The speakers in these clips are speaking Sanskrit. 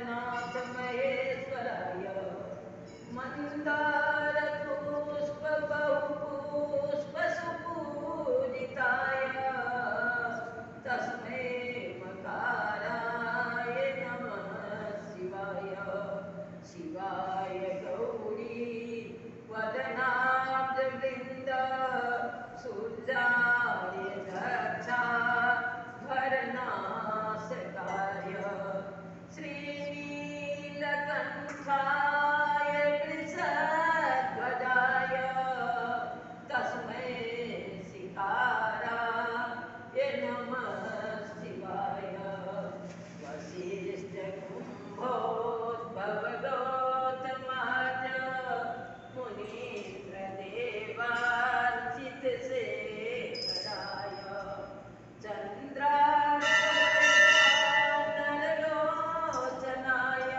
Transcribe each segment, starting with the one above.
नाथ महेश्वराय मन्दारपुष्पबहुपुष्पसुपूजिताय तस्मै मकाराय नमः शिवाय शिवाय गौरी वदनाब्जवृन्द सूर्याय दक्षा भरनाशकाय श्रीनीलकण्ठाय वृषध्वजाय तस्मै शिकाराय नमः शिवाय वसिष्ठकुम्भोद्भवगौतमाज मुनीन्द्रदेवार्चितशेखराय चन्द्रार्कमृगानललोचनाय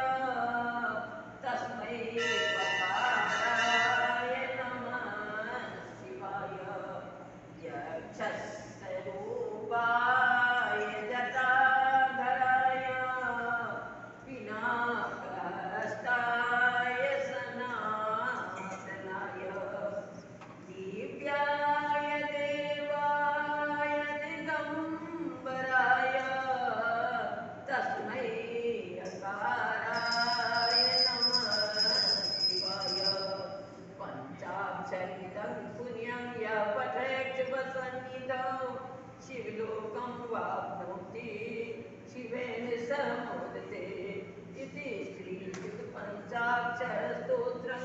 तस्मै पकाराय नमः शिवाय यक्षस्वरूपाय जटाधराय पिनाकहस्ताय सनातनाय दिव्याय देवाय दिगम्बराय तस्मै अकाराय नमः शिवाय पञ्चाक्षरितं पुण्यं यः पठेत् शिवसन्निधौ शिवलोकं वाप्नोति शिवेन सह मोदते इति श्रीशिवपञ्चाक्षरस्तोत्रं